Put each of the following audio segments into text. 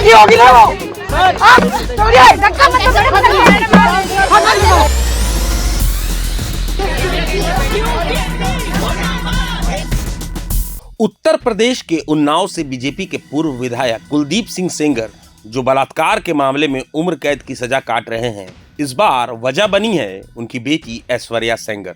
लगी होगी ना वो। छोड़िए, धक्का मत दो। उत्तर प्रदेश के उन्नाव से बीजेपी के पूर्व विधायक कुलदीप सिंह सेंगर, जो बलात्कार के मामले में उम्र कैद की सजा काट रहे हैं, इस बार वजह बनी है उनकी बेटी ऐश्वर्या सेंगर,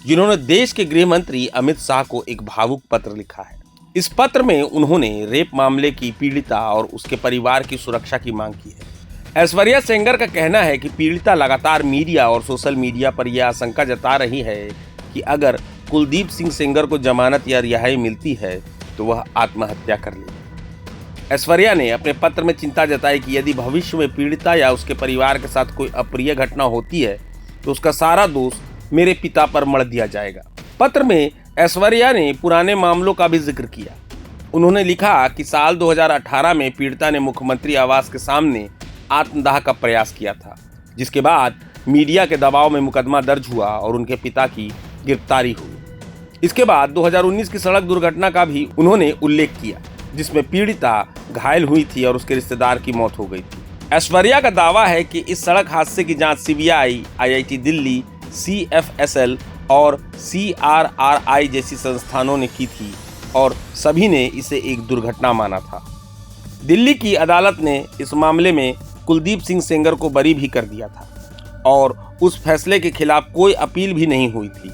जिन्होंने देश के गृह मंत्री अमित शाह को एक भावुक पत्र लिखा है। इस पत्र में उन्होंने रेप मामले की पीड़िता और उसके परिवार की सुरक्षा की मांग की है। ऐश्वर्या सेंगर का कहना है कि पीड़िता लगातार मीडिया और सोशल मीडिया पर यह आशंका जता रही है कि अगर कुलदीप सिंह सेंगर को जमानत या रिहाई मिलती है तो वह आत्महत्या कर लेगी। ऐश्वर्या ने अपने पत्र में चिंता जताई कि यदि भविष्य में पीड़िता या उसके परिवार के साथ कोई अप्रिय घटना होती है तो उसका सारा दोष मेरे पिता पर मढ़ दिया जाएगा। पत्र में ऐश्वर्या ने पुराने मामलों का भी जिक्र किया। उन्होंने लिखा कि साल 2018 में पीड़िता ने मुख्यमंत्री आवास के सामने आत्मदाह का प्रयास किया था, जिसके बाद मीडिया के दबाव में मुकदमा दर्ज हुआ और उनके पिता की गिरफ्तारी हुई। इसके बाद 2019 की सड़क दुर्घटना का भी उन्होंने उल्लेख किया, जिसमें पीड़िता घायल हुई थी और उसके रिश्तेदार की मौत हो गई थी। ऐश्वर्या का दावा है कि इस सड़क हादसे की जांच सीबीआई, आईआईटी दिल्ली, सीएफएसएल और सीआरआरआई जैसी संस्थानों ने की थी और सभी ने इसे एक दुर्घटना माना था। दिल्ली की अदालत ने इस मामले में कुलदीप सिंह सेंगर को बरी भी कर दिया था और उस फैसले के खिलाफ कोई अपील भी नहीं हुई थी।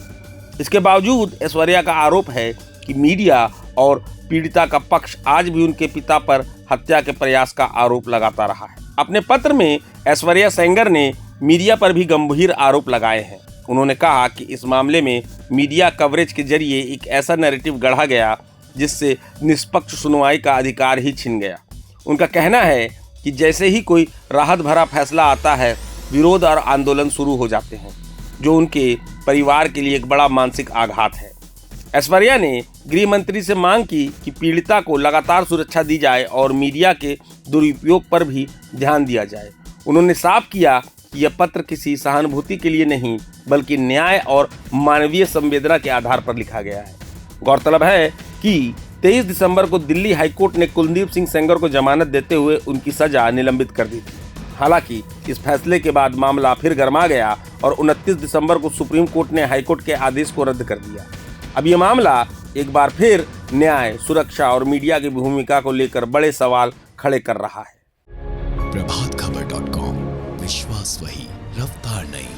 इसके बावजूद ऐश्वर्या का आरोप है कि मीडिया और पीड़िता का पक्ष आज भी उनके पिता पर हत्या के प्रयास का आरोप लगाता रहा है। अपने पत्र में ऐश्वर्या सेंगर ने मीडिया पर भी गंभीर आरोप लगाए हैं। उन्होंने कहा कि इस मामले में मीडिया कवरेज के जरिए एक ऐसा नैरेटिव गढ़ा गया जिससे निष्पक्ष सुनवाई का अधिकार ही छिन गया। उनका कहना है कि जैसे ही कोई राहत भरा फैसला आता है, विरोध और आंदोलन शुरू हो जाते हैं, जो उनके परिवार के लिए एक बड़ा मानसिक आघात है। ऐश्वर्या ने गृह मंत्री से मांग की कि पीड़िता को लगातार सुरक्षा दी जाए और मीडिया के दुरुपयोग पर भी ध्यान दिया जाए। उन्होंने साफ किया कि यह पत्र किसी सहानुभूति के लिए नहीं, बल्कि न्याय और मानवीय संवेदना के आधार पर लिखा गया है। गौरतलब है कि 23 दिसंबर को दिल्ली हाईकोर्ट ने कुलदीप सिंह सेंगर को जमानत देते हुए उनकी सजा निलंबित कर दी थी। हालांकि इस फैसले के बाद मामला फिर गरमा गया और 29 दिसंबर को सुप्रीम कोर्ट ने हाईकोर्ट के आदेश को रद्द कर दिया। अब ये मामला एक बार फिर न्याय, सुरक्षा और मीडिया की भूमिका को लेकर बड़े सवाल खड़े कर रहा है। प्रभातखबर.com, विश्वास वही, रफ्तार नहीं।